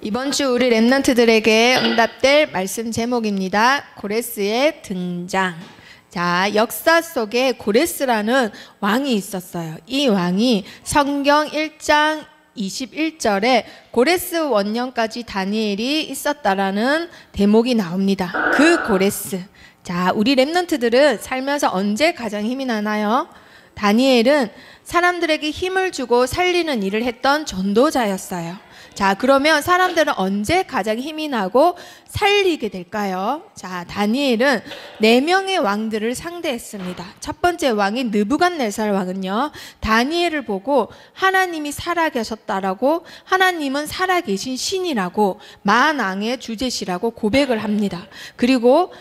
이번 주 우리 랩런트들에게 응답될 말씀 제목입니다. 고레스의 등장. 자, 역사 속에 고레스라는 왕이 있었어요. 이 왕이 성경 1장 21절에 고레스 원년까지 다니엘이 있었다라는 대목이 나옵니다. 그 고레스. 자, 우리 랩런트들은 살면서 언제 가장 힘이 나나요? 다니엘은 사람들에게 힘을 주고 살리는 일을 했던 전도자였어요. 자, 그러면 사람들은 언제 가장 힘이 나고 살리게 될까요? 자, 다니엘은 4명의 왕들을 상대했습니다. 첫 번째 왕이 느부갓네살 왕은요, 다니엘을 보고 하나님이 살아계셨다라고, 하나님은 살아계신 신이라고, 만왕의 주제시라고 고백을 합니다. 그리고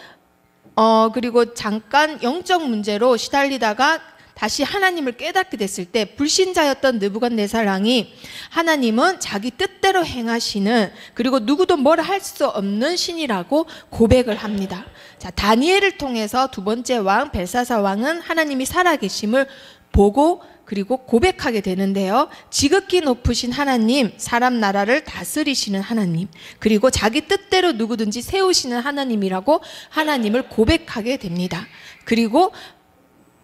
잠깐 영적 문제로 시달리다가 다시 하나님을 깨닫게 됐을 때 불신자였던 느부갓네살 왕이 하나님은 자기 뜻대로 행하시는, 그리고 누구도 뭘 할 수 없는 신이라고 고백을 합니다. 자, 다니엘을 통해서 두 번째 왕 벨사살 왕은 하나님이 살아계심을 보고 그리고 고백하게 되는데요. 지극히 높으신 하나님, 사람 나라를 다스리시는 하나님, 그리고 자기 뜻대로 누구든지 세우시는 하나님이라고 하나님을 고백하게 됩니다. 그리고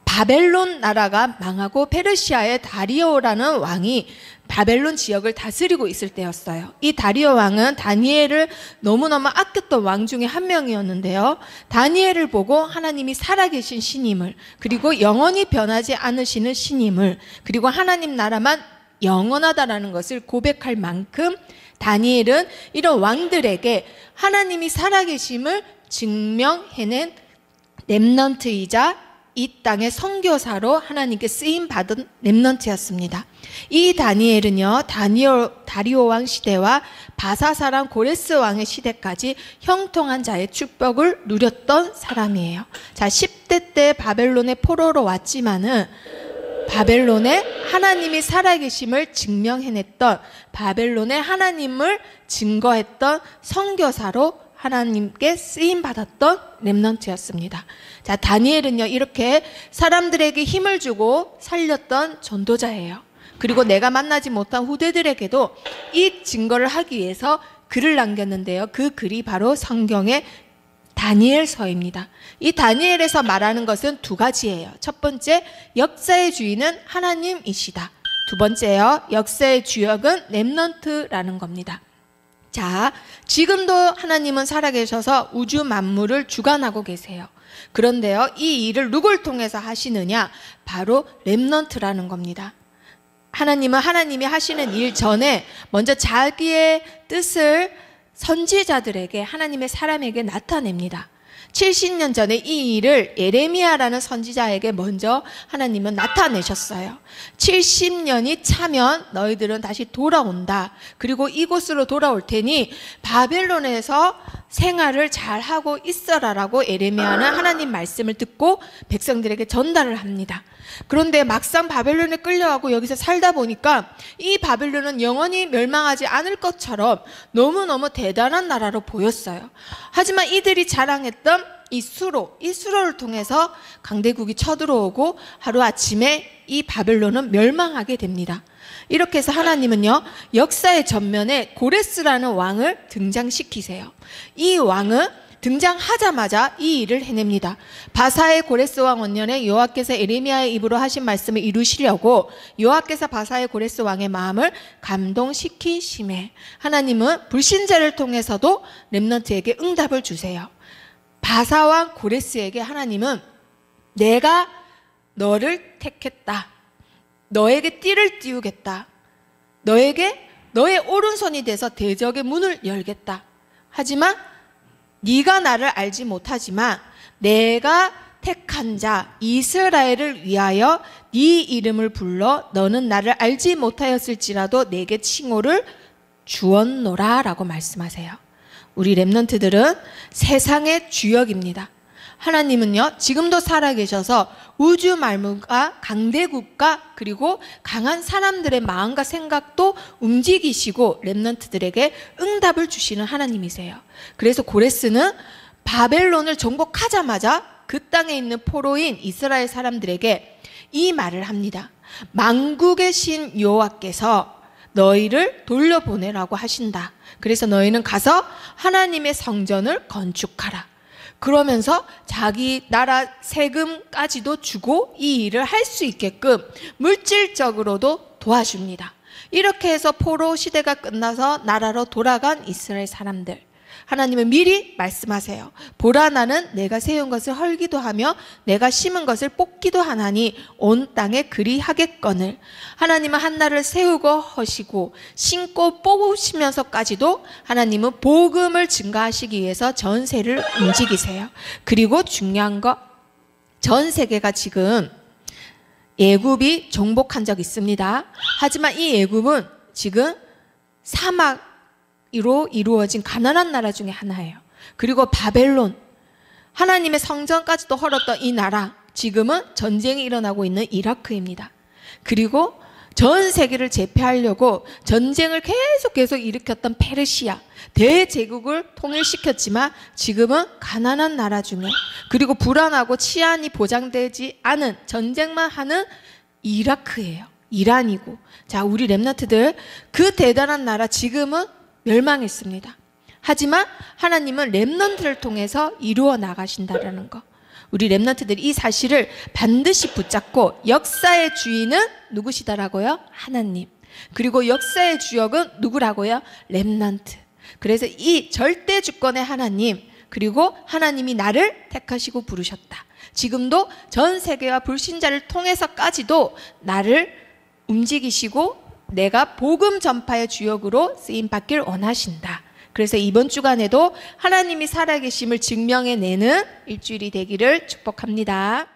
바벨론 나라가 망하고 페르시아의 다리오라는 왕이 바벨론 지역을 다스리고 있을 때였어요. 이 다리오 왕은 다니엘을 너무너무 아꼈던 왕 중에 한 명이었는데요. 다니엘을 보고 하나님이 살아계신 신임을, 그리고 영원히 변하지 않으시는 신임을, 그리고 하나님 나라만 영원하다라는 것을 고백할 만큼 다니엘은 이런 왕들에게 하나님이 살아계심을 증명해낸 렘넌트이자 이 땅의 선교사로 하나님께 쓰임받은 렘넌트였습니다. 이 다니엘은요, 다리오 왕 시대와 바사사랑 고레스 왕의 시대까지 형통한 자의 축복을 누렸던 사람이에요. 자, 10대 때 바벨론의 포로로 왔지만은 바벨론에 하나님이 살아계심을 증명해냈던, 바벨론에 하나님을 증거했던 선교사로 하나님께 쓰임받았던 렘넌트였습니다. 자, 다니엘은요, 이렇게 사람들에게 힘을 주고 살렸던 전도자예요. 그리고 내가 만나지 못한 후대들에게도 이 증거를 하기 위해서 글을 남겼는데요. 그 글이 바로 성경의 다니엘서입니다. 이 다니엘에서 말하는 것은 두 가지예요. 첫 번째, 역사의 주인은 하나님이시다. 두 번째요, 역사의 주역은 렘넌트라는 겁니다. 자, 지금도 하나님은 살아계셔서 우주 만물을 주관하고 계세요. 그런데요, 이 일을 누굴 통해서 하시느냐? 바로 렘넌트라는 겁니다. 하나님은 하나님이 하시는 일 전에 먼저 자기의 뜻을 선지자들에게, 하나님의 사람에게 나타냅니다. 70년 전에 이 일을 예레미야라는 선지자에게 먼저 하나님은 나타내셨어요. 70년이 차면 너희들은 다시 돌아온다. 그리고 이곳으로 돌아올 테니 바벨론에서 생활을 잘하고 있어라라고 예레미야는 하나님 말씀을 듣고 백성들에게 전달을 합니다. 그런데 막상 바벨론에 끌려가고 여기서 살다 보니까 이 바벨론은 영원히 멸망하지 않을 것처럼 너무너무 대단한 나라로 보였어요. 하지만 이들이 자랑했던 이 수로를 통해서 강대국이 쳐들어오고 하루아침에 이 바벨론은 멸망하게 됩니다. 이렇게 해서 하나님은요, 역사의 전면에 고레스라는 왕을 등장시키세요. 이 왕은 등장하자마자 이 일을 해냅니다. 바사의 고레스 왕 원년에 여호와께서 예레미야의 입으로 하신 말씀을 이루시려고 여호와께서 바사의 고레스 왕의 마음을 감동시키심에 하나님은 불신자를 통해서도 렘넌트에게 응답을 주세요. 바사 왕 고레스에게 하나님은 내가 너를 택했다. 너에게 띠를 띄우겠다. 너에게 너의 오른손이 돼서 대적의 문을 열겠다. 하지만 네가 나를 알지 못하지만 내가 택한 자 이스라엘을 위하여 네 이름을 불러 너는 나를 알지 못하였을지라도 내게 칭호를 주었노라 라고 말씀하세요. 우리 렘넌트들은 세상의 주역입니다. 하나님은요, 지금도 살아계셔서 우주 만물과 강대국가 그리고 강한 사람들의 마음과 생각도 움직이시고 렘넌트들에게 응답을 주시는 하나님이세요. 그래서 고레스는 바벨론을 정복하자마자 그 땅에 있는 포로인 이스라엘 사람들에게 이 말을 합니다. 만국의 신 여호와께서 너희를 돌려보내라고 하신다. 그래서 너희는 가서 하나님의 성전을 건축하라. 그러면서 자기 나라 세금까지도 주고 이 일을 할 수 있게끔 물질적으로도 도와줍니다. 이렇게 해서 포로 시대가 끝나서 나라로 돌아간 이스라엘 사람들, 하나님은 미리 말씀하세요. 보라, 나는 내가 세운 것을 헐기도 하며 내가 심은 것을 뽑기도 하나니 온 땅에 그리 하겠거늘. 하나님은 한나라를 세우고 허시고 심고 뽑으시면서까지도 하나님은 복음을 증가하시기 위해서 전세를 움직이세요. 그리고 중요한 거, 전 세계가 지금 애굽이 정복한 적 있습니다. 하지만 이 애굽은 지금 사막으로 이루어진 가난한 나라 중에 하나예요. 그리고 바벨론, 하나님의 성전까지도 헐었던 이 나라, 지금은 전쟁이 일어나고 있는 이라크입니다. 그리고 전 세계를 제패하려고 전쟁을 계속 일으켰던 페르시아, 대제국을 통일시켰지만 지금은 가난한 나라 중에, 그리고 불안하고 치안이 보장되지 않은 전쟁만 하는 이라크예요. 이란이고. 자, 우리 렘넌트들, 그 대단한 나라 지금은 멸망했습니다. 하지만 하나님은 렘넌트를 통해서 이루어 나가신다라는 거, 우리 렘넌트들이 이 사실을 반드시 붙잡고, 역사의 주인은 누구시다라고요? 하나님. 그리고 역사의 주역은 누구라고요? 렘넌트. 그래서 이 절대 주권의 하나님, 그리고 하나님이 나를 택하시고 부르셨다. 지금도 전 세계와 불신자를 통해서까지도 나를 움직이시고 내가 복음 전파의 주역으로 쓰임받길 원하신다. 그래서 이번 주간에도 하나님이 살아계심을 증명해내는 일주일이 되기를 축복합니다.